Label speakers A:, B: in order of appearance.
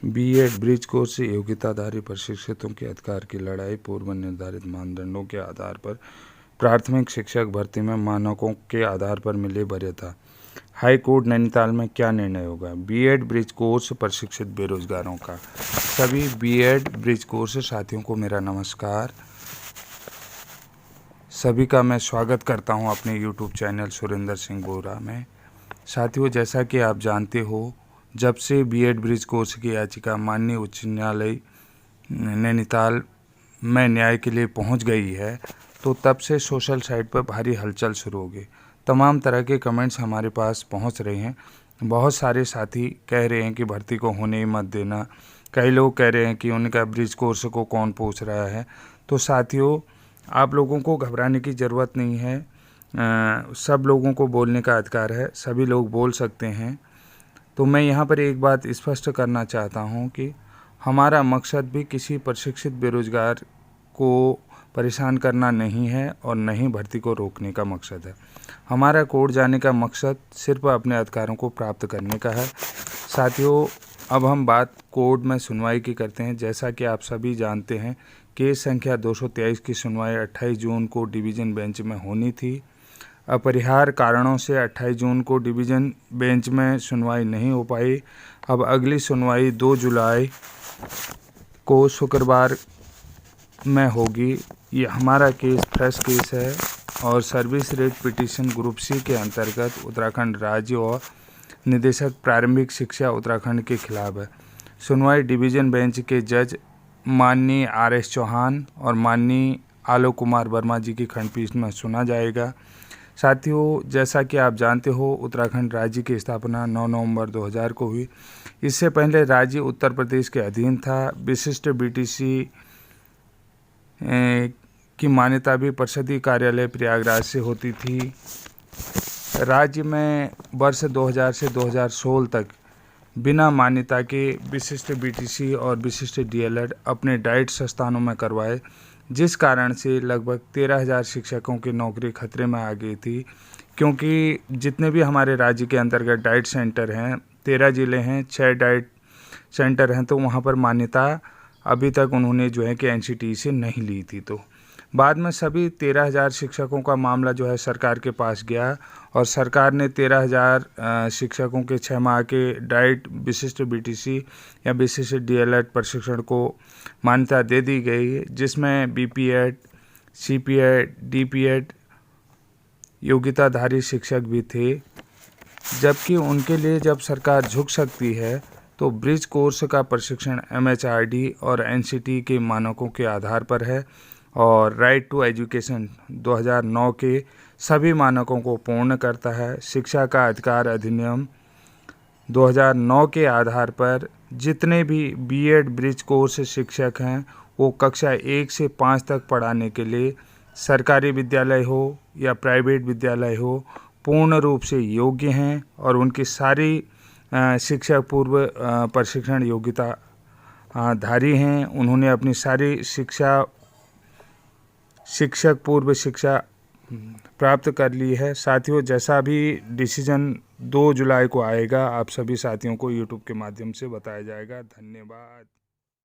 A: BEd bridge course से योग्यताधारी प्रशिक्षितों के अधिकार की लड़ाई। पूर्व निर्धारित मानदंडों के आधार पर प्राथमिक शिक्षक भर्ती में मानकों के आधार पर मिली वरीयता। हाई कोर्ट नैनीताल में क्या निर्णय होगा। बीएड ब्रिज कोर्स प्रशिक्षित बेरोजगारों का। सभी बीएड ब्रिज कोर्स साथियों को मेरा नमस्कार। सभी का मैं स्वागत करता हूं अपने YouTube चैनल सुरेंद्र सिंह बोरा में। साथियों, जैसा कि आप जानते हो, जब से बीएड ब्रिज कोर्स की याचिका माननीय उच्च न्यायालय नैनीताल में न्याय के लिए पहुंच गई है, तो तब से सोशल साइट पर भारी हलचल शुरू हो गई। तमाम तरह के कमेंट्स हमारे पास पहुंच रहे हैं। बहुत सारे साथी कह रहे हैं कि भर्ती को होने ही मत देना। कई लोग कह रहे हैं कि उनका ब्रिज कोर्स को कौन पूछ रहा है। तो साथियों, आप लोगों को घबराने की ज़रूरत नहीं है। सब लोगों को बोलने का अधिकार है, सभी लोग बोल सकते हैं। तो मैं यहाँ पर एक बात स्पष्ट करना चाहता हूँ कि हमारा मकसद भी किसी प्रशिक्षित बेरोजगार को परेशान करना नहीं है और न ही भर्ती को रोकने का मकसद है। हमारा कोर्ट जाने का मकसद सिर्फ अपने अधिकारों को प्राप्त करने का है। साथियों, अब हम बात कोर्ट में सुनवाई की करते हैं। जैसा कि आप सभी जानते हैं, केस संख्या 223 की सुनवाई 28 जून को डिवीज़न बेंच में होनी थी। अपरिहार्य कारणों से 28 जून को डिवीज़न बेंच में सुनवाई नहीं हो पाई। अब अगली सुनवाई 2 जुलाई को शुक्रवार में होगी। ये हमारा केस फ्रेश केस है और service writ petition group C के अंतर्गत उत्तराखंड राज्य और निदेशक प्रारंभिक शिक्षा उत्तराखंड के खिलाफ है। सुनवाई डिवीज़न बेंच के जज माननीय RS चौहान और माननीय आलोक कुमार वर्मा जी की खंडपीठ में सुना जाएगा। साथियों, जैसा कि आप जानते हो, उत्तराखंड राज्य की स्थापना 9 नवंबर 2000 को हुई। इससे पहले राज्य उत्तर प्रदेश के अधीन था। विशिष्ट BTC की मान्यता भी परिषदीय कार्यालय प्रयागराज से होती थी। राज्य में वर्ष 2000 से 2016 तक बिना मान्यता के विशिष्ट BTC और विशिष्ट DLED अपने डाइट संस्थानों में करवाए, जिस कारण से लगभग 13,000 शिक्षकों की नौकरी खतरे में आ गई थी। क्योंकि जितने भी हमारे राज्य के अंतर्गत डाइट सेंटर हैं, 13 ज़िले हैं, 6 डाइट सेंटर हैं, तो वहाँ पर मान्यता अभी तक उन्होंने जो है कि NCTE से नहीं ली थी। तो बाद में सभी 13,000 शिक्षकों का मामला जो है सरकार के पास गया और सरकार ने 13,000 शिक्षकों के 6 माह के डाइट विशिष्ट BTC या विशिष्ट DLED प्रशिक्षण को मान्यता दे दी गई, जिसमें BPEd, CPEd, DPEd योग्यताधारी शिक्षक भी थे। जबकि उनके लिए जब सरकार झुक सकती है, तो ब्रिज कोर्स का प्रशिक्षण MHRD और NCTE के मानकों के आधार पर है और राइट टू एजुकेशन 2009 के सभी मानकों को पूर्ण करता है। शिक्षा का अधिकार अधिनियम 2009 के आधार पर जितने भी बीएड ब्रिज कोर्स शिक्षक हैं, वो कक्षा 1 से 5 तक पढ़ाने के लिए सरकारी विद्यालय हो या प्राइवेट विद्यालय हो, पूर्ण रूप से योग्य हैं और उनकी सारी शिक्षक पूर्व प्रशिक्षण योग्यता धारी हैं। उन्होंने अपनी सारी शिक्षक पूर्व शिक्षा प्राप्त कर ली है। साथियों, जैसा भी डिसीजन 2 जुलाई को आएगा, आप सभी साथियों को YouTube के माध्यम से बताया जाएगा। धन्यवाद।